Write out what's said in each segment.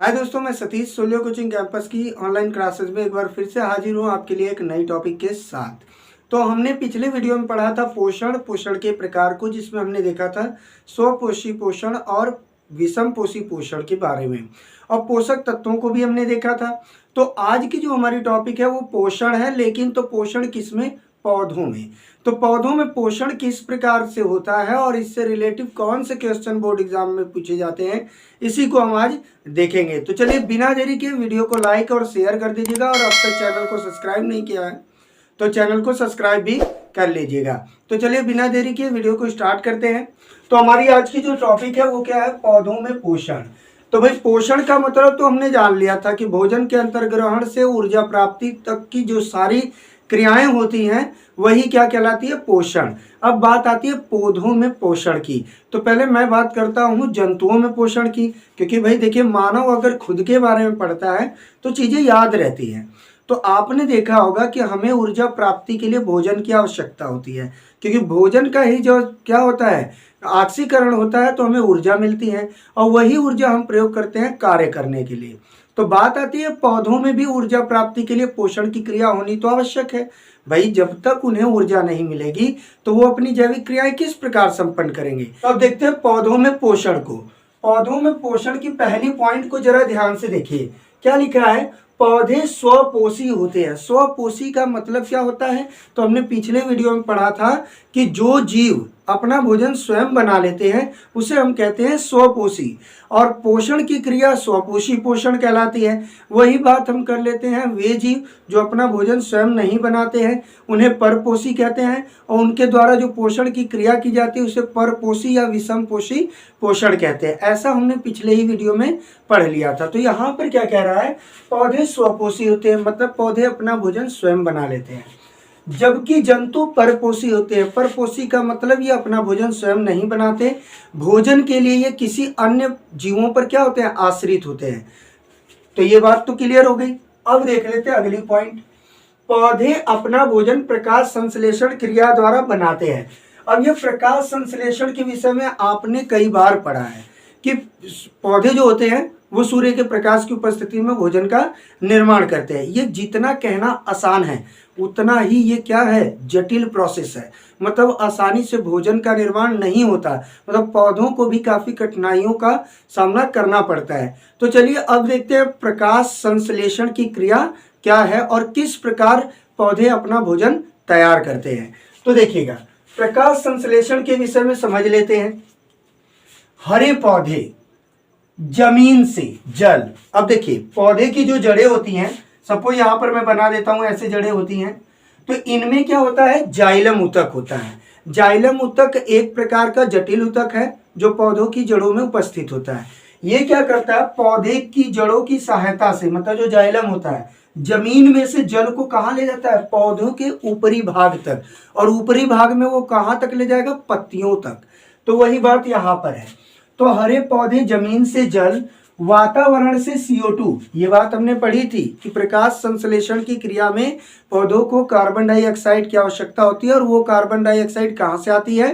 हाय दोस्तों, मैं सतीश सोलियो कोचिंग कैंपस की ऑनलाइन क्लासेस में एक बार फिर से हाजिर हूँ आपके लिए एक नई टॉपिक के साथ। तो हमने पिछले वीडियो में पढ़ा था पोषण के प्रकार को, जिसमें हमने देखा था स्वपोषी पोषण और विषम पोषी पोषण के बारे में, और पोषक तत्वों को भी हमने देखा था। तो आज की जो हमारी टॉपिक है वो पोषण है, लेकिन तो पोषण किसमें? पौधों में। तो पौधों में पोषण किस प्रकार से होता है और इससे रिलेटिव कौन से क्वेश्चन बोर्ड एग्जाम में पूछे जाते हैं, इसी को हम आज देखेंगे। तो चलिए बिना देरी के वीडियो को लाइक और शेयर कर दीजिएगा, और अब तक चैनल को सब्सक्राइब नहीं किया है तो चैनल को सब्सक्राइब भी कर लीजिएगा। तो चलिए बिना देरी के वीडियो को स्टार्ट करते हैं। तो हमारी आज की जो टॉपिक है वो क्या है? पौधों में पोषण। तो भाई, पोषण का मतलब तो हमने जान लिया था कि भोजन के अंतर्ग्रहण से ऊर्जा प्राप्ति तक की जो सारी क्रियाएं होती हैं वही क्या कहलाती है? पोषण। अब बात आती है पौधों में पोषण की। तो पहले मैं बात करता हूँ जंतुओं में पोषण की, क्योंकि भाई देखिए, मानव अगर खुद के बारे में पढ़ता है तो चीज़ें याद रहती हैं। तो आपने देखा होगा कि हमें ऊर्जा प्राप्ति के लिए भोजन की आवश्यकता होती है, क्योंकि भोजन का ही जो क्या होता है, ऑक्सीकरण होता है, तो हमें ऊर्जा मिलती है, और वही ऊर्जा हम प्रयोग करते हैं कार्य करने के लिए। तो बात आती है पौधों में भी ऊर्जा प्राप्ति के लिए पोषण की क्रिया होनी तो आवश्यक है। भाई, जब तक उन्हें ऊर्जा नहीं मिलेगी तो वो अपनी जैविक क्रियाएं किस प्रकार संपन्न करेंगे? तो अब देखते हैं पौधों में पोषण को। पौधों में पोषण की पहली पॉइंट को जरा ध्यान से देखिए, क्या लिखा है? पौधे स्वपोषी होते हैं। स्वपोषी का मतलब क्या होता है? तो हमने पिछले वीडियो में पढ़ा था कि जो जीव अपना भोजन स्वयं बना लेते हैं उसे हम कहते हैं स्वपोषी, और पोषण की क्रिया स्वपोषी पोषण कहलाती है। वही बात हम कर लेते हैं वे जीव जो अपना भोजन स्वयं नहीं बनाते हैं, उन्हें परपोषी कहते हैं, और उनके द्वारा जो पोषण की क्रिया की जाती है उसे परपोषी या विषम पोषी पोषण कहते हैं। ऐसा हमने पिछले ही वीडियो में पढ़ लिया था। तो यहाँ पर क्या कह रहा है? पौधे स्वपोषी होते हैं, मतलब पौधे अपना भोजन स्वयं बना लेते हैं, जबकि जंतु परपोषी होते हैं। परपोषी का मतलब ये अपना भोजन स्वयं नहीं बनाते, भोजन के लिए ये किसी अन्य जीवों पर क्या होते हैं? आश्रित होते हैं। तो ये बात तो क्लियर हो गई। अब देख लेते हैं अगली पॉइंट। पौधे अपना भोजन प्रकाश संश्लेषण क्रिया द्वारा बनाते हैं। अब ये प्रकाश संश्लेषण के विषय में आपने कई बार पढ़ा है कि पौधे जो होते हैं वो सूर्य के प्रकाश की उपस्थिति में भोजन का निर्माण करते हैं। ये जितना कहना आसान है उतना ही ये क्या है? जटिल प्रोसेस है। मतलब आसानी से भोजन का निर्माण नहीं होता, मतलब पौधों को भी काफी कठिनाइयों का सामना करना पड़ता है। तो चलिए अब देखते हैं प्रकाश संश्लेषण की क्रिया क्या है और किस प्रकार पौधे अपना भोजन तैयार करते हैं। तो देखिएगा, प्रकाश संश्लेषण के विषय में समझ लेते हैं। हरे पौधे जमीन से जल। अब देखिए, पौधे की जो जड़ें होती हैं, सपोज यहाँ पर मैं बना देता हूँ, ऐसे जड़ें होती हैं, तो इनमें क्या होता है? जाइलम ऊतक होता है। जाइलम ऊतक एक प्रकार का जटिल ऊतक है जो पौधों की जड़ों में उपस्थित होता है। ये क्या करता है? पौधे की जड़ों की सहायता से, मतलब जो जाइलम होता है, जमीन में से जल को कहाँ ले जाता है? पौधों के ऊपरी भाग तक, और ऊपरी भाग में वो कहाँ तक ले जाएगा? पत्तियों तक। तो वही बात यहाँ पर है। तो हरे पौधे जमीन से जल, वातावरण से CO2, ये बात हमने पढ़ी थी कि प्रकाश संश्लेषण की क्रिया में पौधों को कार्बन डाइऑक्साइड की आवश्यकता होती है, और वो कार्बन डाइऑक्साइड कहाँ से आती है?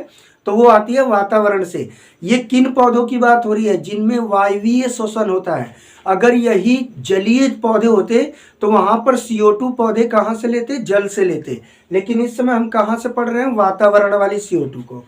तो वो आती है वातावरण से। ये किन पौधों की बात हो रही है? जिनमें वायवीय श्वसन होता है। अगर यही जलीय पौधे होते तो वहां पर CO2 पौधे कहाँ से लेते? जल से लेते। लेकिन इस समय हम कहाँ से पढ़ रहे हैं? वातावरण वाली CO2 को।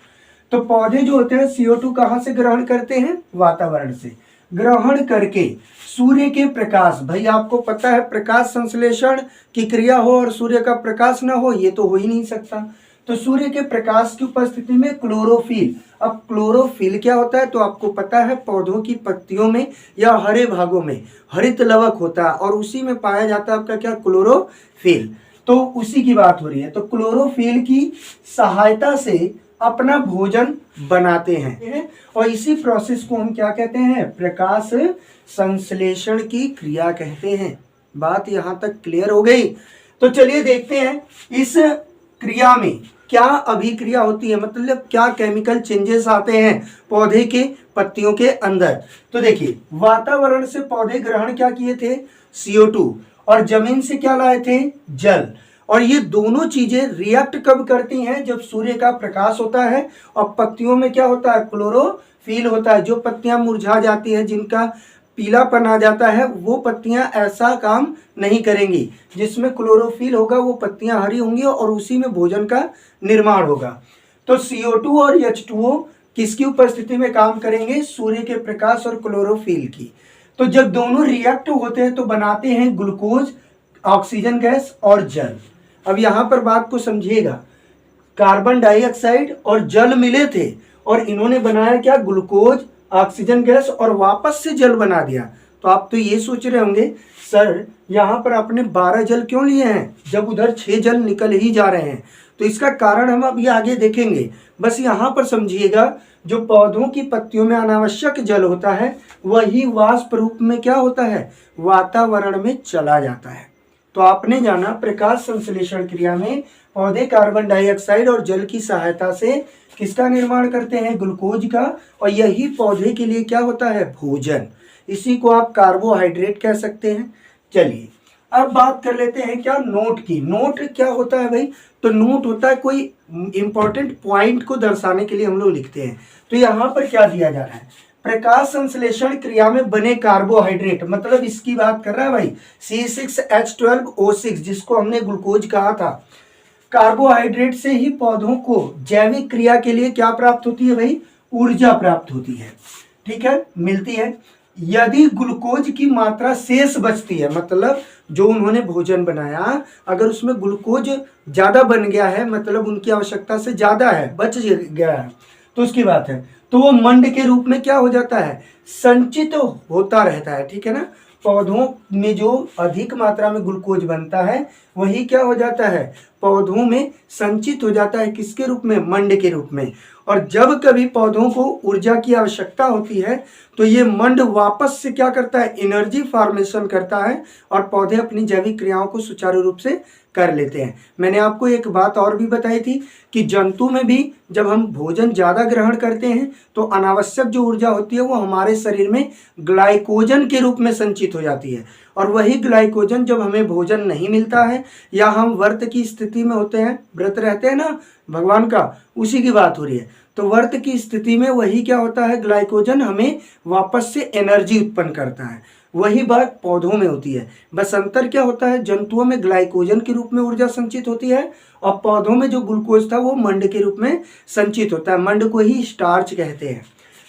तो पौधे जो होते हैं CO2 कहाँ से ग्रहण करते हैं? वातावरण से ग्रहण करके सूर्य के प्रकाश, भाई आपको पता है प्रकाश संश्लेषण की क्रिया हो और सूर्य का प्रकाश ना हो, ये तो हो ही नहीं सकता। तो सूर्य के प्रकाश की उपस्थिति में क्लोरोफिल। अब क्लोरोफिल क्या होता है? तो आपको पता है पौधों की पत्तियों में या हरे भागों में हरित लवक होता है, और उसी में पाया जाता है आपका क्या? क्लोरोफिल। तो उसी की बात हो रही है। तो क्लोरोफिल की सहायता से अपना भोजन बनाते हैं, और इसी प्रोसेस को हम क्या कहते हैं? प्रकाश संश्लेषण की क्रिया कहते हैं। बात यहां तक क्लियर हो गई। तो चलिए देखते हैं इस क्रिया में क्या अभिक्रिया होती है, मतलब क्या केमिकल चेंजेस आते हैं पौधे के पत्तियों के अंदर। तो देखिए, वातावरण से पौधे ग्रहण क्या किए थे? CO2, और जमीन से क्या लाए थे? जल। और ये दोनों चीजें रिएक्ट कब करती हैं? जब सूर्य का प्रकाश होता है, और पत्तियों में क्या होता है? क्लोरोफिल होता है। जो पत्तियां मुरझा जाती हैं, जिनका पीलापन आ जाता है, वो पत्तियां ऐसा काम नहीं करेंगी। जिसमें क्लोरोफिल होगा वो पत्तियां हरी होंगी और उसी में भोजन का निर्माण होगा। तो CO2 और H2O किसकी उपस्थिति में काम करेंगे? सूर्य के प्रकाश और क्लोरोफिल की। तो जब दोनों रिएक्ट होते हैं तो बनाते हैं ग्लूकोज, ऑक्सीजन गैस और जल। अब यहां पर बात को समझिएगा, कार्बन डाइऑक्साइड और जल मिले थे और इन्होंने बनाया क्या? ग्लूकोज, ऑक्सीजन गैस और वापस से जल बना दिया। तो आप तो ये सोच रहे होंगे सर यहाँ पर आपने 12 जल क्यों लिए हैं जब उधर 6 जल निकल ही जा रहे हैं? तो इसका कारण हम अभी आगे देखेंगे। बस यहाँ पर समझिएगा, जो पौधों की पत्तियों में अनावश्यक जल होता है वही वाष्प रूप में क्या होता है? वातावरण में चला जाता है। तो आपने जाना प्रकाश संश्लेषण क्रिया में पौधे कार्बन डाइऑक्साइड और जल की सहायता से किसका निर्माण करते हैं? ग्लूकोज का। और यही पौधे के लिए क्या होता है? भोजन। इसी को आप कार्बोहाइड्रेट कह सकते हैं। चलिए अब बात कर लेते हैं क्या? नोट की। नोट क्या होता है भाई? तो नोट होता है कोई इंपॉर्टेंट पॉइंट को दर्शाने के लिए हम लोग लिखते हैं। तो यहाँ पर क्या दिया जा रहा है? प्रकाश संश्लेषण क्रिया में बने कार्बोहाइड्रेट, मतलब इसकी बात कर रहा है भाई C6H12O6, जिसको हमने ग्लूकोज कहा था। कार्बोहाइड्रेट से ही पौधों को जैविक क्रिया के लिए क्या प्राप्त होती है भाई? ऊर्जा प्राप्त होती है। ठीक है, मिलती है। यदि ग्लूकोज की मात्रा शेष बचती है, मतलब जो उन्होंने भोजन बनाया अगर उसमें ग्लूकोज ज्यादा बन गया है, मतलब उनकी आवश्यकता से ज्यादा है, बच गया है, तो उसकी बात है, तो वो मंड के रूप में क्या हो जाता है? संचित होता रहता है। ठीक है ना? पौधों में जो अधिक मात्रा में ग्लूकोज बनता है वही क्या हो जाता है? पौधों में संचित हो जाता है। किसके रूप में? मंड के रूप में। और जब कभी पौधों को ऊर्जा की आवश्यकता होती है तो ये मंड वापस से क्या करता है? एनर्जी फॉर्मेशन करता है और पौधे अपनी जैविक क्रियाओं को सुचारू रूप से कर लेते हैं। मैंने आपको एक बात और भी बताई थी कि जंतु में भी जब हम भोजन ज़्यादा ग्रहण करते हैं तो अनावश्यक जो ऊर्जा होती है वो हमारे शरीर में ग्लाइकोजन के रूप में संचित हो जाती है। और वही ग्लाइकोजन जब हमें भोजन नहीं मिलता है या हम व्रत की स्थिति में होते हैं, व्रत रहते हैं ना भगवान का, उसी की बात हो रही है। तो व्रत की स्थिति में वही क्या होता है? ग्लाइकोजन हमें वापस से एनर्जी उत्पन्न करता है। वही बात पौधों में होती है। बस अंतर क्या होता है? जंतुओं में ग्लाइकोजन के रूप में ऊर्जा संचित होती है और पौधों में जो ग्लूकोज था वो मंड के रूप में संचित होता है। मंड को ही स्टार्च कहते हैं।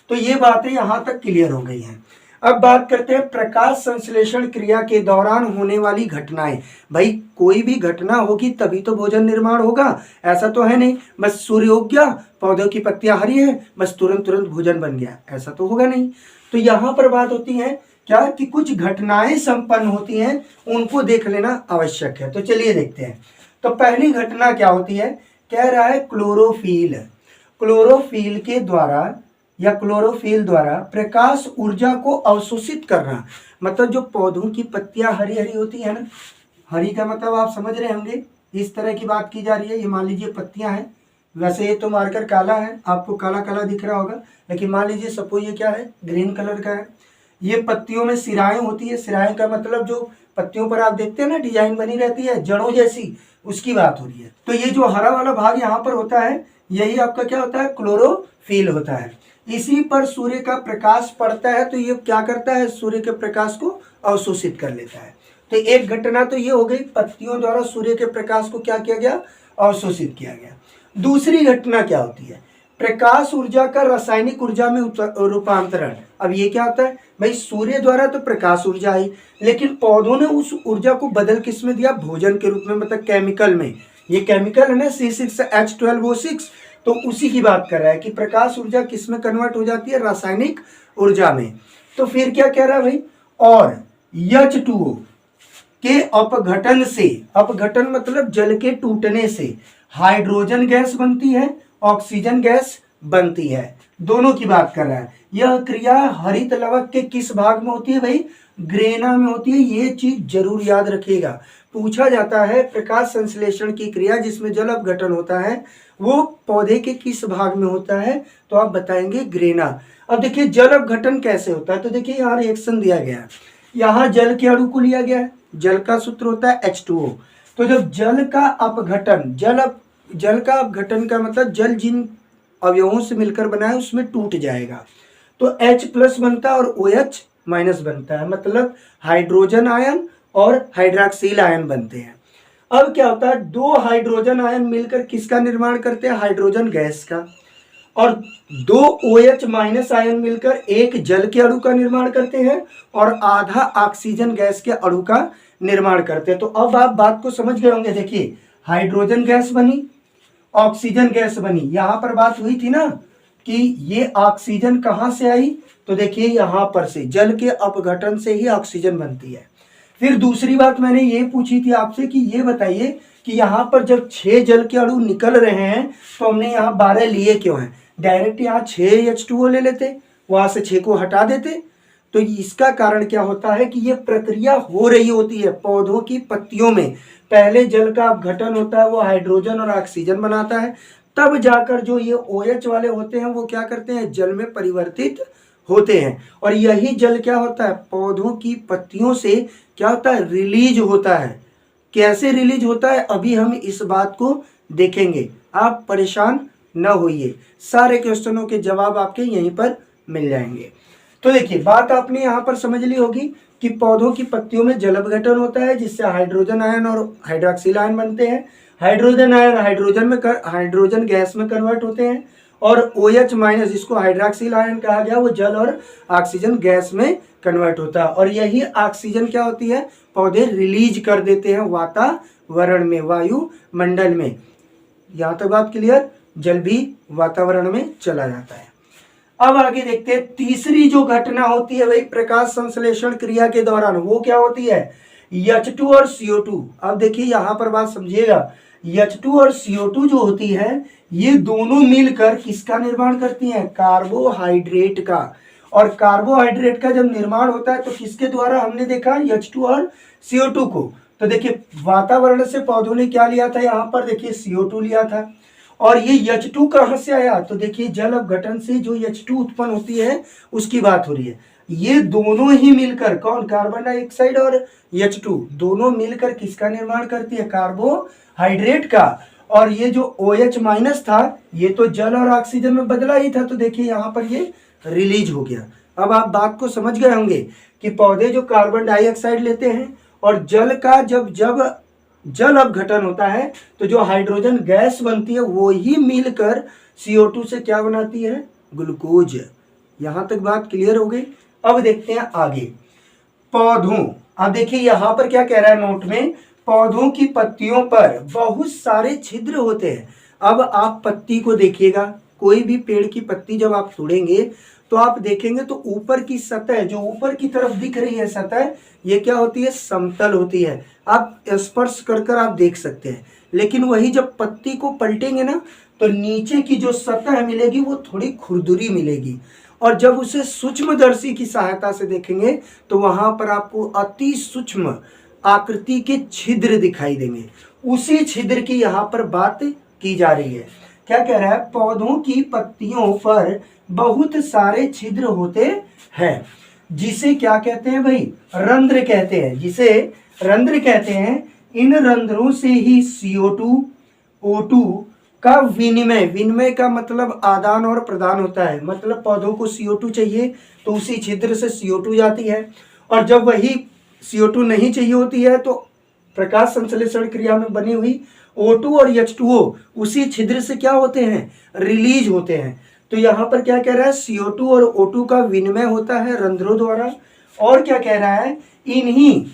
तो ये बातें यहाँ तक क्लियर हो गई हैं। अब बात करते हैं प्रकाश संश्लेषण क्रिया के दौरान होने वाली घटनाएं। भाई कोई भी घटना होगी तभी तो भोजन निर्माण होगा, ऐसा तो है नहीं बस सूर्य उग गया, पौधों की पत्तियां हरी है, बस तुरंत तुरंत भोजन बन गया, ऐसा तो होगा नहीं। तो यहाँ पर बात होती है क्या कि कुछ घटनाएं संपन्न होती हैं, उनको देख लेना आवश्यक है। तो चलिए देखते हैं। तो पहली घटना क्या होती है? कह रहा है क्लोरोफिल। क्लोरोफिल के द्वारा या क्लोरोफिल द्वारा प्रकाश ऊर्जा को अवशोषित करना। मतलब जो पौधों की पत्तियां हरी हरी होती है ना, हरी का मतलब आप समझ रहे होंगे, इस तरह की बात की जा रही है। ये मान लीजिए पत्तियां हैं, वैसे ये तो मार्कर काला है, आपको काला काला दिख रहा होगा, लेकिन मान लीजिए सपोज ये क्या है? ग्रीन कलर का है। ये पत्तियों में सिराएं होती है। सिराएं का मतलब जो पत्तियों पर आप देखते हैं ना डिजाइन बनी रहती है जड़ों जैसी, उसकी बात हो रही है। तो ये जो हरा वाला भाग यहाँ पर होता है यही आपका क्या होता है? क्लोरोफिल होता है। इसी पर सूर्य का प्रकाश पड़ता है तो ये क्या करता है? सूर्य के प्रकाश को अवशोषित कर लेता है। तो एक घटना तो ये हो गई, पत्तियों द्वारा सूर्य के प्रकाश को क्या किया गया? अवशोषित किया गया। दूसरी घटना क्या होती है? प्रकाश ऊर्जा का रासायनिक ऊर्जा में रूपांतरण। अब ये क्या होता है भाई? सूर्य द्वारा तो प्रकाश ऊर्जा आई, लेकिन पौधों ने उस ऊर्जा को बदल किस में दिया? भोजन के रूप में, मतलब केमिकल में। ये केमिकल है ना C6H12O6, तो उसी की बात कर रहा है कि प्रकाश ऊर्जा किस में कन्वर्ट हो जाती है? रासायनिक ऊर्जा में। तो फिर क्या कह रहा है भाई? और H2O के अपघटन से, अपघटन मतलब जल के टूटने से हाइड्रोजन गैस बनती है, ऑक्सीजन गैस बनती है। दोनों की बात कर रहा है। यह क्रिया हरित लवक के किस भाग में होती है भाई? ग्रेना में होती है। ये चीज जरूर याद रखिएगा, पूछा जाता है प्रकाश संश्लेषण की क्रिया जिसमें जल अपघटन होता है वो पौधे के किस भाग में होता है? तो आप बताएंगे ग्रेना। अब देखिए जल अपघटन कैसे होता है, तो देखिए यहाँ रिएक्शन दिया गया है। यहाँ जल के अणु को लिया गया है, जल का सूत्र होता है H2O। तो जब जल का अपघटन, जल का अपघटन का मतलब जल जिन अवयवों से मिलकर बना है उसमें टूट जाएगा, तो H+ बनता है और OH माइनस बनता है, मतलब हाइड्रोजन आयन और हाइड्रॉक्सिल आयन बनते हैं। अब क्या होता है, दो हाइड्रोजन आयन मिलकर किसका निर्माण करते हैं, हाइड्रोजन गैस का, और दो OH माइनस आयन मिलकर एक जल के अणु का निर्माण करते हैं और आधा ऑक्सीजन गैस के अणु का निर्माण करते हैं। तो अब आप बात को समझ गए होंगे। देखिए हाइड्रोजन गैस बनी, ऑक्सीजन गैस बनी, यहां पर बात हुई थी ना कि ये ऑक्सीजन कहां से आई, तो देखिए यहां पर से जल के अपघटन से ही ऑक्सीजन बनती है। फिर दूसरी बात मैंने ये पूछी थी आपसे कि ये बताइए कि यहाँ पर जब 6 जल के अणु निकल रहे हैं तो हमने यहाँ 12 लिए क्यों हैं, डायरेक्ट यहाँ 6 H2O ले लेते, वहां से 6 को हटा देते। तो इसका कारण क्या होता है कि ये प्रक्रिया हो रही होती है पौधों की पत्तियों में, पहले जल का अपघटन होता है, वो हाइड्रोजन और ऑक्सीजन बनाता है, तब जाकर जो ये OH वाले होते हैं वो क्या करते हैं, जल में परिवर्तित होते हैं। और यही जल क्या होता है, पौधों की पत्तियों से क्या होता है, रिलीज होता है। कैसे रिलीज होता है अभी हम इस बात को देखेंगे, आप परेशान न होइए, सारे क्वेश्चनों के जवाब आपके यहीं पर मिल जाएंगे। तो देखिए बात आपने यहाँ पर समझ ली होगी कि पौधों की पत्तियों में जल अपघटन होता है जिससे हाइड्रोजन आयन और हाइड्रॉक्सिल आयन बनते हैं। हाइड्रोजन आयन हाइड्रोजन गैस में कन्वर्ट होते हैं और OH माइनस जिसको हाइड्रॉक्सिल आयन कहा गया वो जल और ऑक्सीजन गैस में कन्वर्ट होता है। और यही ऑक्सीजन क्या होती है, पौधे रिलीज कर देते हैं वातावरण में, वायुमंडल में। यहां तक बात क्लियर, जल भी वातावरण में चला जाता है। अब आगे देखते हैं तीसरी जो घटना होती है वही प्रकाश संश्लेषण क्रिया के दौरान, वो क्या होती है, H2 और CO2। अब देखिए यहां पर बात समझिएगा, H2 और CO2 जो होती है ये दोनों मिलकर किसका निर्माण करती हैं, कार्बोहाइड्रेट का। और कार्बोहाइड्रेट का जब निर्माण होता है तो किसके द्वारा, हमने देखा H2 और CO2 को। तो देखिए वातावरण से पौधों ने क्या लिया था, यहाँ पर देखिए CO2 लिया था, और ये H2 कहां से आया, तो देखिए जल अपघटन से जो H2 उत्पन्न होती है उसकी बात हो रही है। ये दोनों ही मिलकर, कौन, कार्बन डाइऑक्साइड और H2 दोनों मिलकर किसका निर्माण करती है, कार्बोहाइड्रेट का। और ये जो OH माइनस था ये तो जल और ऑक्सीजन में बदला ही था, तो देखिए यहाँ पर ये रिलीज हो गया। अब आप बात को समझ गए होंगे कि पौधे जो कार्बन डाइऑक्साइड लेते हैं और जल का जब जल अपघटन होता है तो जो हाइड्रोजन गैस बनती है वो ही मिलकर CO2 से क्या बनाती है, ग्लूकोज। यहां तक बात क्लियर हो गई। अब देखते हैं आगे पौधों। अब देखिए यहां पर क्या कह रहा है नोट में, पौधों की पत्तियों पर बहुत सारे छिद्र होते हैं। अब आप पत्ती को देखिएगा, कोई भी पेड़ की पत्ती जब आप तोड़ेंगे तो आप देखेंगे तो ऊपर की सतह जो ऊपर की तरफ दिख रही है सतह, ये क्या होती है, समतल होती है, आप स्पर्श कर कर आप देख सकते हैं। लेकिन वही जब पत्ती को पलटेंगे ना तो नीचे की जो सतह मिलेगी वो थोड़ी खुरदुरी मिलेगी, और जब उसे सूक्ष्मदर्शी की सहायता से देखेंगे तो वहां पर आपको अति सूक्ष्म आकृति के छिद्र दिखाई देंगे। उसी छिद्र की यहाँ पर बात की जा रही है। क्या कह रहा है, पौधों की पत्तियों पर बहुत सारे छिद्र होते हैं, जिसे क्या कहते हैं भाई, रंध्र कहते हैं, जिसे रंध्र कहते हैं। इन रंध्रों से ही CO2 O2 का विनिमय का मतलब आदान और प्रदान होता है। मतलब पौधों को CO2 चाहिए तो उसी छिद्र से CO2 जाती है, और जब वही CO2 नहीं चाहिए होती है तो प्रकाश संश्लेषण क्रिया में बनी हुई O2 और H2O उसी छिद्र से क्या होते हैं, रिलीज होते हैं। तो यहाँ पर क्या कह रहा है, CO2 और O2 का विनिमय होता है रंध्रों द्वारा। और क्या कह रहा है, इन्हीं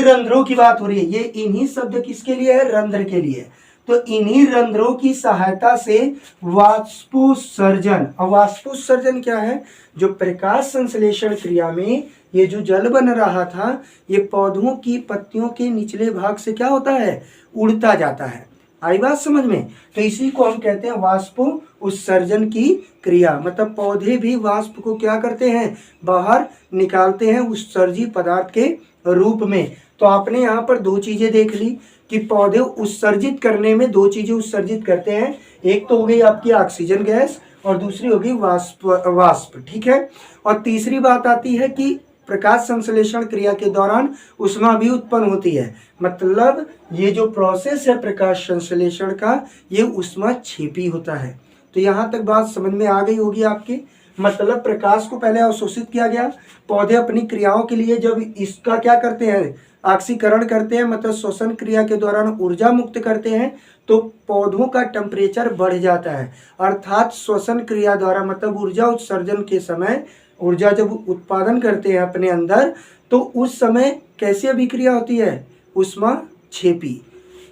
रंध्रों की बात हो रही है। ये इन्हीं शब्द किसके लिए है, रंध्र के लिए। तो इन्हीं रंध्रों की सहायता से वाष्पोत्सर्जन, और वाष्पोत्सर्जन क्या है, जो प्रकाश संश्लेषण क्रिया में ये जो जल बन रहा था ये पौधों की पत्तियों के निचले भाग से क्या होता है, उड़ता जाता है। आई बात समझ में। तो इसी को हम कहते हैं वाष्प उत्सर्जन की क्रिया। मतलब पौधे भी वाष्प को क्या करते हैं, बाहर निकालते हैं उत्सर्जी पदार्थ के रूप में। तो आपने यहाँ पर दो चीजें देख ली कि पौधे उत्सर्जित करने में दो चीजें उत्सर्जित करते हैं, एक तो हो गई आपकी ऑक्सीजन गैस और दूसरी होगी वाष्प, ठीक है। और तीसरी बात आती है कि प्रकाश संश्लेषण क्रिया के दौरान ऊष्मा भी उत्पन्न होती है। मतलब ये जो प्रोसेस है प्रकाश संश्लेषण का, ये ऊष्मा छेपी होता है। तो यहाँ तक बात समझ में आ गई होगी आपके। मतलब प्रकाश को पहले अवशोषित किया गया, पौधे अपनी क्रियाओं के लिए जब इसका क्या करते हैं, ऑक्सीकरण करते हैं, मतलब श्वसन क्रिया के दौरान ऊर्जा मुक्त करते हैं, तो पौधों का टेम्परेचर बढ़ जाता है। अर्थात श्वसन क्रिया द्वारा मतलब ऊर्जा उत्सर्जन के समय, ऊर्जा जब उत्पादन करते हैं अपने अंदर, तो उस समय कैसी अभिक्रिया होती है, ऊष्माक्षेपी।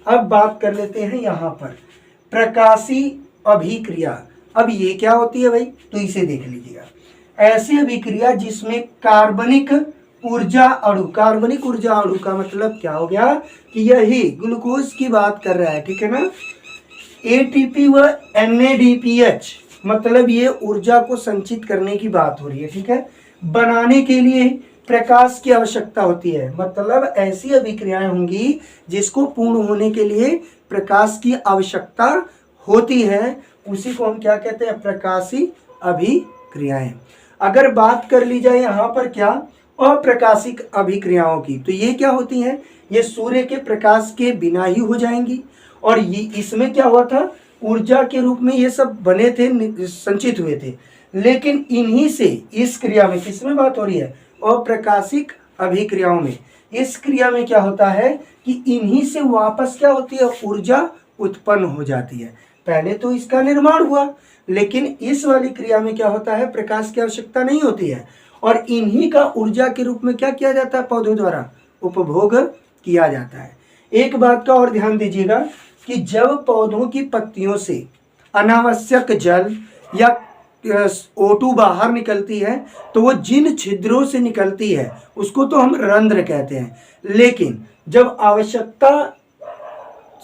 अब बात कर लेते हैं यहाँ पर प्रकाशी अभिक्रिया। अब ये क्या होती है भाई, तो इसे देख लीजिएगा। ऐसी अभिक्रिया जिसमें कार्बनिक ऊर्जा अणु, कार्बनिक ऊर्जा अणु का मतलब क्या हो गया कि यही ग्लूकोज की बात कर रहा है, ठीक है ना। एटीपी व NADPH मतलब ये ऊर्जा को संचित करने की बात हो रही है, ठीक है। बनाने के लिए प्रकाश की आवश्यकता होती है, मतलब ऐसी अभिक्रियाएं होंगी जिसको पूर्ण होने के लिए प्रकाश की आवश्यकता होती है, उसी को हम क्या कहते हैं, प्रकाशी अभिक्रियाएं। अगर बात कर ली जाए यहाँ पर क्या, अप्रकाशिक अभिक्रियाओं की, तो ये क्या होती हैं, ये सूर्य के प्रकाश के बिना ही हो जाएंगी। और ये इसमें क्या हुआ था, ऊर्जा के रूप में ये सब बने थे, संचित हुए थे, लेकिन इन्हीं से इस क्रिया में, किसमें बात हो रही है, अप्रकाशिक अभिक्रियाओं में, इस क्रिया में क्या होता है कि इन्हीं से वापस क्या होती है, ऊर्जा उत्पन्न हो जाती है। पहले तो इसका निर्माण हुआ, लेकिन इस वाली क्रिया में क्या होता है, प्रकाश की आवश्यकता नहीं होती है, और इन्हीं का ऊर्जा के रूप में क्या किया जाता है, पौधों द्वारा उपभोग किया जाता है। एक बात का और ध्यान दीजिएगा कि जब पौधों की पत्तियों से अनावश्यक जल या O2 बाहर निकलती है, तो वो जिन छिद्रों से निकलती है उसको तो हम रंध्र कहते हैं, लेकिन जब आवश्यकता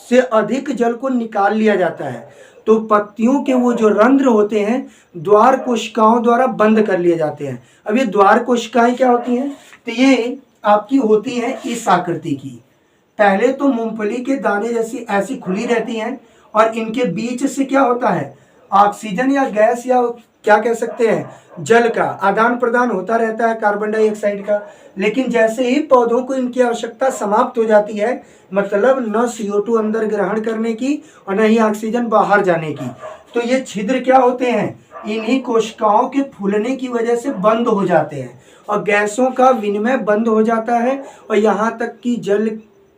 से अधिक जल को निकाल लिया जाता है तो पत्तियों के वो जो रंध्र होते हैं द्वार कोशिकाओं द्वारा बंद कर लिए जाते हैं। अब ये द्वार कोशिकाएं क्या होती हैं, तो ये आपकी होती हैं इस आकृति की। पहले तो मूंगफली के दाने जैसी ऐसी खुली रहती हैं, और इनके बीच से क्या होता है, ऑक्सीजन या गैस या क्या कह सकते हैं, जल का आदान प्रदान होता रहता है, कार्बन डाइऑक्साइड का। लेकिन जैसे ही पौधों को इनकी आवश्यकता समाप्त हो जाती है, मतलब न CO2 अंदर ग्रहण करने की और न ही ऑक्सीजन बाहर जाने की, तो ये छिद्र क्या होते हैं, इन्हीं कोशिकाओं के फूलने की वजह से बंद हो जाते हैं, और गैसों का विनिमय बंद हो जाता है, और यहाँ तक कि जल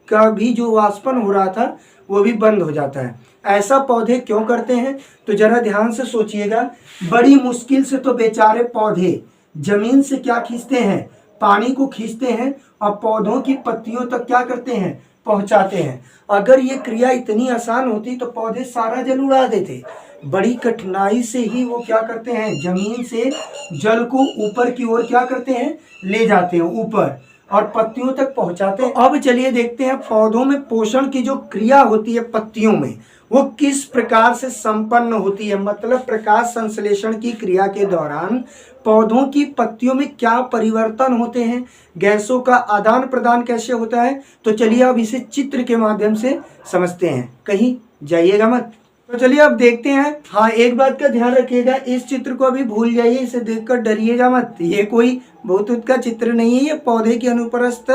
का भी जो वाष्पन हो रहा था वो भी बंद हो जाता है। ऐसा पौधे क्यों करते हैं, तो जरा ध्यान से सोचिएगा। बड़ी मुश्किल से तो बेचारे पौधे जमीन से क्या खींचते हैं, पानी को खींचते हैं, और पौधों की पत्तियों तक क्या करते हैं, पहुंचाते हैं। अगर ये क्रिया इतनी आसान होती तो पौधे सारा जल उड़ा देते। बड़ी कठिनाई से ही वो क्या करते हैं, जमीन से जल को ऊपर की ओर क्या करते हैं, ले जाते हैं ऊपर, और पत्तियों तक पहुंचाते हैं। अब चलिए देखते हैं पौधों में पोषण की जो क्रिया होती है पत्तियों में, वो किस प्रकार से संपन्न होती है। मतलब प्रकाश संश्लेषण की क्रिया के दौरान पौधों की पत्तियों में क्या परिवर्तन होते हैं, गैसों का आदान प्रदान कैसे होता है, तो चलिए अब इसे चित्र के माध्यम से समझते हैं, कहीं जाइएगा मत। तो चलिए अब देखते हैं। हाँ, एक बात का ध्यान रखिएगा, इस चित्र को अभी भूल जाइए, इसे देखकर डरिएगा मत। ये कोई बहुत का चित्र नहीं है, ये पौधे की अनुप्रस्थ,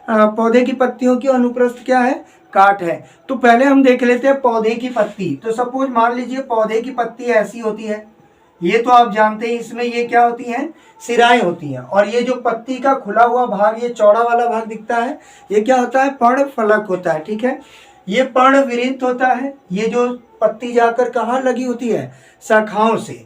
पौधे की पत्तियों की अनुप्रस्थ क्या है, काट है। तो पहले हम देख लेते हैं पौधे की पत्ती। तो सपोज मान लीजिए पौधे की पत्ती ऐसी होती है, ये तो आप जानते हैं, इसमें ये क्या होती हैं, सिराएं होती हैं, और ये जो पत्ती का खुला हुआ भाग, ये चौड़ा वाला भाग दिखता है, ये क्या होता है, पर्णफलक होता है, ठीक है। ये पर्णविरिंत होता है, ये जो पत्ती जाकर कहाँ लगी होती है, शाखाओं से।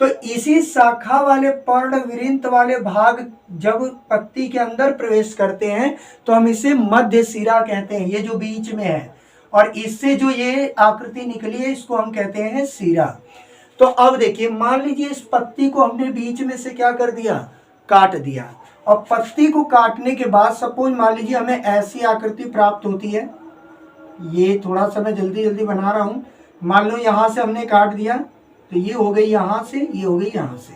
तो इसी शाखा वाले पर्णविरिंत वाले भाग जब पत्ती के अंदर प्रवेश करते हैं तो हम इसे मध्य सिरा कहते हैं, ये जो बीच में है, और इससे जो ये आकृति निकली है इसको हम कहते हैं सिरा। तो अब देखिए, मान लीजिए इस पत्ती को हमने बीच में से क्या कर दिया, काट दिया, और पत्ती को काटने के बाद सपोज मान लीजिए हमें ऐसी आकृति प्राप्त होती है। ये थोड़ा सा मैं जल्दी बना रहा हूँ। मान लो यहाँ से हमने काट दिया, तो ये हो गई यहाँ से, ये हो गई यहाँ से,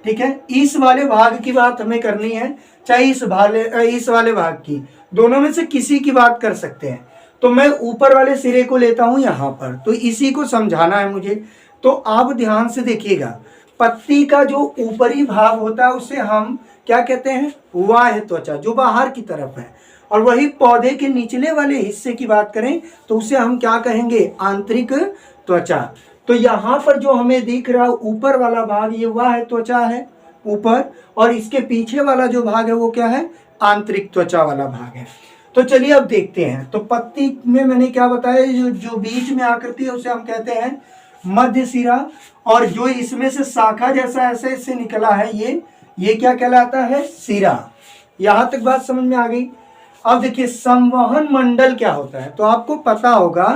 ठीक है। इस वाले भाग की बात हमें करनी है, चाहे इस वाले भाग की, दोनों में से किसी की बात कर सकते हैं। तो मैं ऊपर वाले सिरे को लेता हूँ यहाँ पर, तो इसी को समझाना है मुझे। तो आप ध्यान से देखिएगा, पत्ती का जो ऊपरी भाग होता है उसे हम क्या कहते हैं, बाह्य त्वचा, जो बाहर की तरफ है, और वही पौधे के निचले वाले हिस्से की बात करें तो उसे हम क्या कहेंगे, आंतरिक त्वचा। तो यहाँ पर जो हमें दिख रहा है ऊपर वाला भाग, ये वह है त्वचा है ऊपर, और इसके पीछे वाला जो भाग है वो क्या है, आंतरिक त्वचा वाला भाग है। तो चलिए अब देखते हैं। तो पत्ती में मैंने क्या बताया, जो बीच में आकृति है उसे हम कहते हैं मध्य सिरा, और जो इसमें से शाखा जैसा ऐसे इससे निकला है ये क्या कहलाता है, सिरा। यहां तक बात समझ में आ गई। अब देखिए संवहन मंडल क्या होता है। तो आपको पता होगा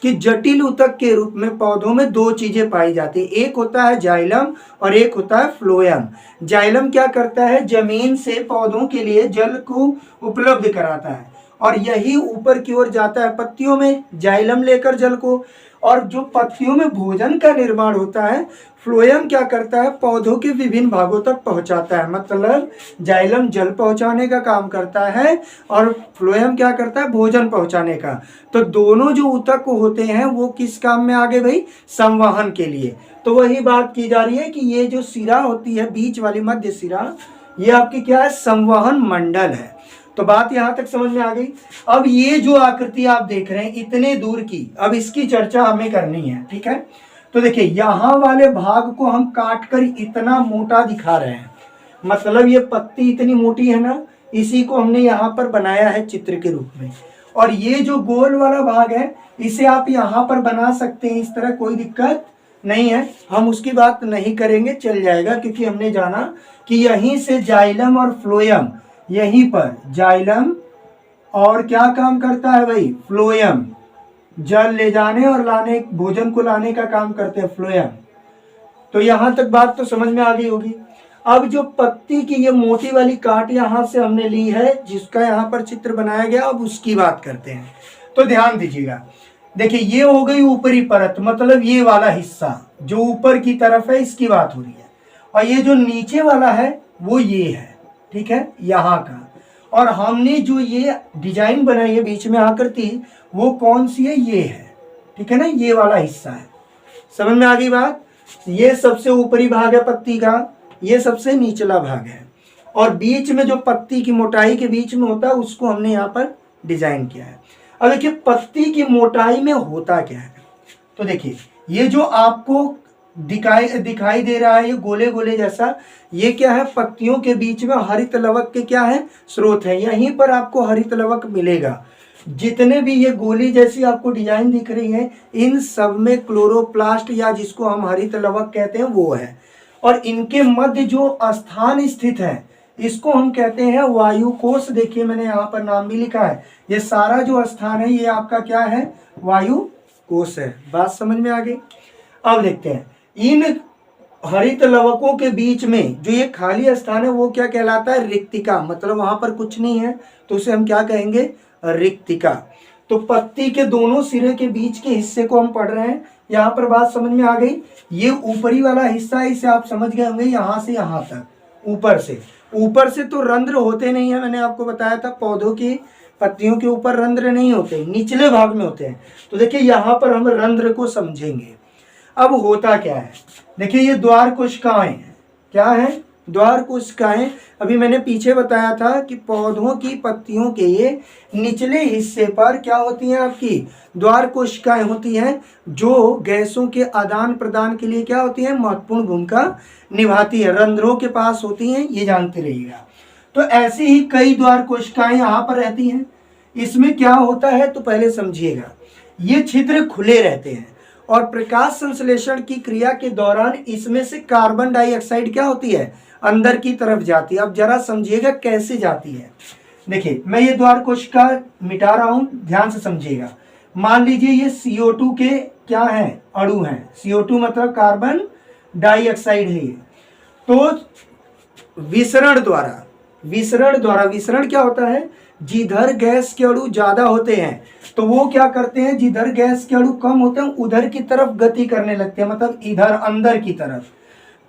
कि जटिल ऊतक के रूप में पौधों में दो चीजें पाई जाती है, एक होता है जाइलम और एक होता है फ्लोएम। जाइलम क्या करता है, जमीन से पौधों के लिए जल को उपलब्ध कराता है और यही ऊपर की ओर जाता है पत्तियों में, जाइलम लेकर जल को। और जो पत्तियों में भोजन का निर्माण होता है, फ्लोएम क्या करता है, पौधों के विभिन्न भागों तक पहुंचाता है। मतलब जाइलम जल पहुंचाने का काम करता है और फ्लोएम क्या करता है, भोजन पहुंचाने का। तो दोनों जो ऊतक होते हैं वो किस काम में आगे भाई, संवहन के लिए। तो वही बात की जा रही है कि ये जो सिरा होती है बीच वाली मध्य सिरा, ये आपकी क्या है, संवहन मंडल है। तो बात यहां तक समझ में आ गई। अब ये जो आकृति आप देख रहे हैं इतने दूर की, अब इसकी चर्चा हमें करनी है, ठीक है। तो देखिए यहाँ वाले भाग को हम काट कर इतना मोटा दिखा रहे हैं, मतलब ये पत्ती इतनी मोटी है ना, इसी को हमने यहाँ पर बनाया है चित्र के रूप में। और ये जो गोल वाला भाग है इसे आप यहाँ पर बना सकते हैं इस तरह, कोई दिक्कत नहीं है। हम उसकी बात नहीं करेंगे, चल जाएगा, क्योंकि हमने जाना कि यहीं से जाइलम और फ्लोएम, यहीं पर जाइलम और क्या काम करता है भाई, फ्लोएम, जल ले जाने और लाने, भोजन को लाने का काम करते हैं फ्लोएम। तो यहां तक बात तो समझ में आ गई होगी। अब जो पत्ती की ये मोटी वाली काट यहां से हमने ली है, जिसका यहां पर चित्र बनाया गया, अब उसकी बात करते हैं। तो ध्यान दीजिएगा, देखिए ये हो गई ऊपरी परत, मतलब ये वाला हिस्सा जो ऊपर की तरफ है इसकी बात हो रही है, और ये जो नीचे वाला है वो ये है, ठीक है, यहाँ का। और हमने जो ये डिजाइन बनाई है बीच में आकृति, वो कौन सी है, ये है, ठीक है ना, ये वाला हिस्सा है। समझ में आ गई बात। ये सबसे ऊपरी भाग है पत्ती का, ये सबसे निचला भाग है, और बीच में जो पत्ती की मोटाई के बीच में होता है उसको हमने यहाँ पर डिजाइन किया है। अब देखिए पत्ती की मोटाई में होता क्या है। तो देखिए ये जो आपको दिखाई दे रहा है, ये गोले गोले जैसा, ये क्या है, पत्तियों के बीच में हरित लवक के क्या है, स्रोत है। यहीं पर आपको हरित लवक मिलेगा। जितने भी ये गोली जैसी आपको डिजाइन दिख रही है, इन सब में क्लोरोप्लास्ट या जिसको हम हरित लवक कहते हैं वो है। और इनके मध्य जो स्थान स्थित है इसको हम कहते हैं वायु कोश। देखिए मैंने यहाँ पर नाम भी लिखा है, ये सारा जो स्थान है ये आपका क्या है, वायु कोश है। बात समझ में आ गई। अब देखते हैं इन हरित लवकों के बीच में जो ये खाली स्थान है वो क्या कहलाता है, रिक्तिका। मतलब वहां पर कुछ नहीं है तो उसे हम क्या कहेंगे, रिक्तिका। तो पत्ती के दोनों सिरे के बीच के हिस्से को हम पढ़ रहे हैं। यहाँ पर बात समझ में आ गई। ये ऊपरी वाला हिस्सा है, इसे आप समझ गए होंगे, यहाँ से यहाँ तक ऊपर से तो रंध्र होते नहीं है। मैंने आपको बताया था पौधों की पत्तियों के ऊपर रंध्र नहीं होते, निचले भाग में होते हैं। तो देखिए यहाँ पर हम रंध्र को समझेंगे। अब होता क्या है, देखिए ये द्वार कोशिकाएं, क्या है, द्वार कोशिकाएं। अभी मैंने पीछे बताया था कि पौधों की पत्तियों के ये निचले हिस्से पर क्या होती हैं, आपकी द्वार कोशिकाएं होती हैं, जो गैसों के आदान प्रदान के लिए क्या होती हैं, महत्वपूर्ण भूमिका निभाती है। रंध्रों के पास होती हैं, ये जानते रहिएगा। तो ऐसी ही कई द्वार कोशिकाएं यहाँ पर रहती हैं। इसमें क्या होता है तो पहले समझिएगा, ये छिद्र खुले रहते हैं और प्रकाश संश्लेषण की क्रिया के दौरान इसमें से कार्बन डाइऑक्साइड क्या होती है, अंदर की तरफ जाती है। अब जरा समझिएगा कैसे जाती है। देखिए मैं ये द्वार कोशिका मिटा रहा हूं, ध्यान से समझिएगा। मान लीजिए ये CO2 के क्या हैं, अणु हैं। CO2 मतलब कार्बन डाइऑक्साइड है ये। तो विसरण द्वारा विसरण क्या होता है, जिधर गैस के अणु ज्यादा होते हैं तो वो क्या करते हैं, जिधर गैस के अणु कम होते हैं उधर की तरफ गति करने लगते हैं, मतलब इधर अंदर की तरफ।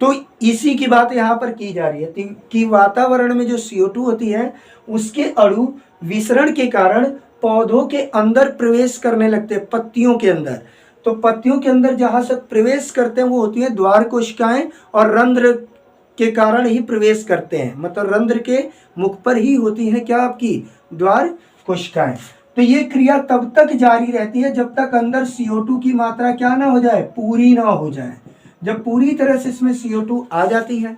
तो इसी की बात यहाँ पर की जा रही है कि वातावरण में जो CO2 होती है उसके अणु विसरण के कारण पौधों के अंदर प्रवेश करने लगते हैं, पत्तियों के अंदर। तो पत्तियों के अंदर जहां से प्रवेश करते हैं वो होती है द्वार कोशिकाएं, और रंध्र के कारण ही प्रवेश करते हैं, मतलब रंध्र के मुख पर ही होती है क्या, आपकी द्वार कोशिकाएं। तो तो ये क्रिया तब तक जारी रहती है जब तक अंदर CO2 की मात्रा क्या ना हो जाए, पूरी ना हो जाए। जब पूरी तरह से इसमें CO2 आ जाती है,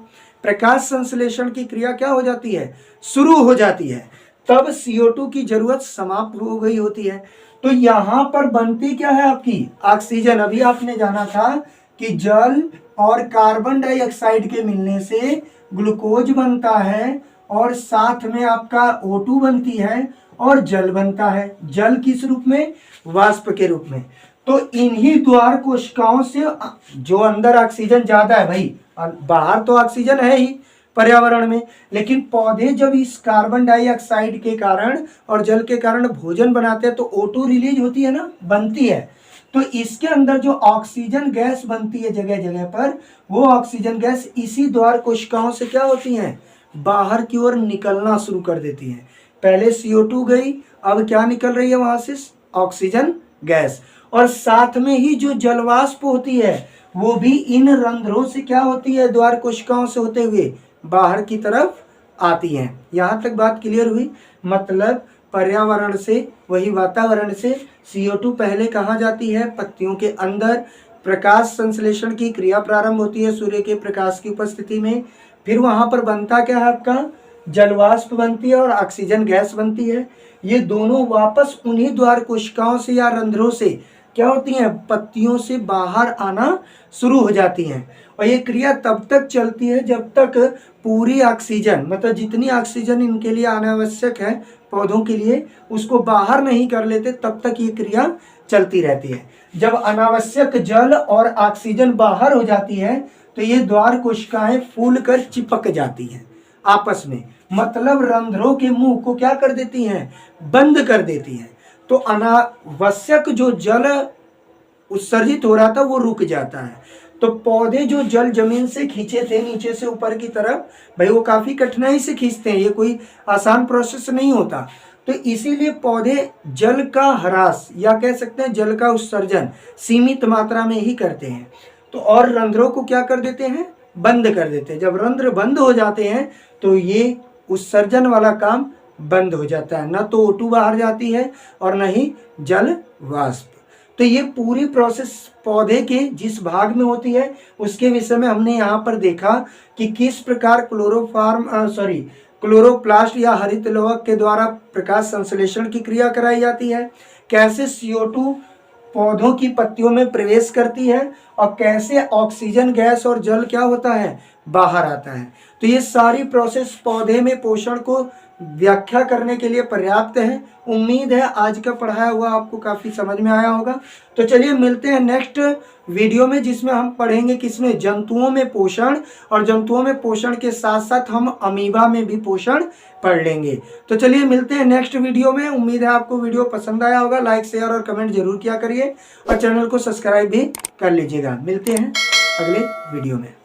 प्रकाश संश्लेषण की क्रिया क्या हो जाती है, शुरू हो जाती है, तब CO2 की जरूरत समाप्त हो गई होती है। तो यहां पर बनती क्या है आपकी ऑक्सीजन। अभी आपने जाना था कि जल और कार्बन डाइऑक्साइड के मिलने से ग्लूकोज बनता है और साथ में आपका O2 बनती है और जल बनता है। जल किस रूप में, वाष्प के रूप में। तो इन्हीं द्वार कोशिकाओं से जो अंदर ऑक्सीजन ज्यादा है भाई, बाहर तो ऑक्सीजन है ही पर्यावरण में, लेकिन पौधे जब इस कार्बन डाइऑक्साइड के कारण और जल के कारण भोजन बनाते हैं तो O2 रिलीज होती है ना, बनती है। तो इसके अंदर जो ऑक्सीजन गैस बनती है जगह जगह पर, वो ऑक्सीजन गैस इसी द्वार कोशिकाओं से क्या होती है, बाहर की ओर निकलना शुरू कर देती है। पहले CO2 गई, अब क्या निकल रही है वहां से, ऑक्सीजन गैस। और साथ में ही जो जलवाष्प होती है वो भी इन रंध्रों से क्या होती है, द्वार कोशिकाओं से होते हुए बाहर की तरफ आती है। यहां तक बात क्लियर हुई। मतलब पर्यावरण से, वही वातावरण से CO2 पहले कहाँ जाती है, पत्तियों के अंदर। प्रकाश संश्लेषण की क्रिया प्रारंभ होती है सूर्य के प्रकाश की उपस्थिति में। फिर वहां पर बनता क्या है आपका, जलवाष्प बनती है और ऑक्सीजन गैस बनती है। ये दोनों वापस उन्हीं द्वार कोशिकाओं से या रंध्रों से क्या होती हैं, पत्तियों से बाहर आना शुरू हो जाती हैं। और ये क्रिया तब तक चलती है जब तक पूरी ऑक्सीजन, मतलब जितनी ऑक्सीजन इनके लिए अनावश्यक है पौधों के लिए, उसको बाहर नहीं कर लेते, तब तक ये क्रिया चलती रहती है। जब अनावश्यक जल और ऑक्सीजन बाहर हो जाती है तो ये द्वार कोशिकाएं फूल कर चिपक जाती हैं आपस में। मतलब रंध्रों के मुंह को क्या कर देती हैं, बंद कर देती हैं। तो अनावश्यक जो जल उत्सर्जित हो रहा था वो रुक जाता है। तो पौधे जो जल जमीन से खींचे थे नीचे से ऊपर की तरफ, भाई वो काफी कठिनाई से खींचते हैं, ये कोई आसान प्रोसेस नहीं होता। तो इसीलिए पौधे जल का ह्रास या कह सकते हैं जल का उत्सर्जन सीमित मात्रा में ही करते हैं। तो और रंध्रों को क्या कर देते हैं, बंद कर देते हैं। जब रंध्र बंद हो जाते हैं तो ये उत्सर्जन वाला काम बंद हो जाता है, न तो O2 बाहर जाती है और न ही जल वाष्प। तो ये पूरी प्रोसेस पौधे के जिस भाग में होती है उसके विषय में हमने यहाँ पर देखा कि किस प्रकार क्लोरोप्लास्ट या हरित लवक के द्वारा प्रकाश संश्लेषण की क्रिया कराई जाती है, कैसे CO2 पौधों की पत्तियों में प्रवेश करती है और कैसे ऑक्सीजन गैस और जल क्या होता है, बाहर आता है। तो ये सारी प्रोसेस पौधे में पोषण को व्याख्या करने के लिए पर्याप्त है। उम्मीद है आज का पढ़ाया हुआ आपको काफ़ी समझ में आया होगा। तो चलिए मिलते हैं नेक्स्ट वीडियो में, जिसमें हम पढ़ेंगे किसमें, जंतुओं में पोषण, और जंतुओं में पोषण के साथ साथ हम अमीबा में भी पोषण पढ़ लेंगे। तो चलिए मिलते हैं नेक्स्ट वीडियो में। उम्मीद है आपको वीडियो पसंद आया होगा। लाइक शेयर और कमेंट जरूर किया करिए और चैनल को सब्सक्राइब भी कर लीजिएगा। मिलते हैं अगले वीडियो में।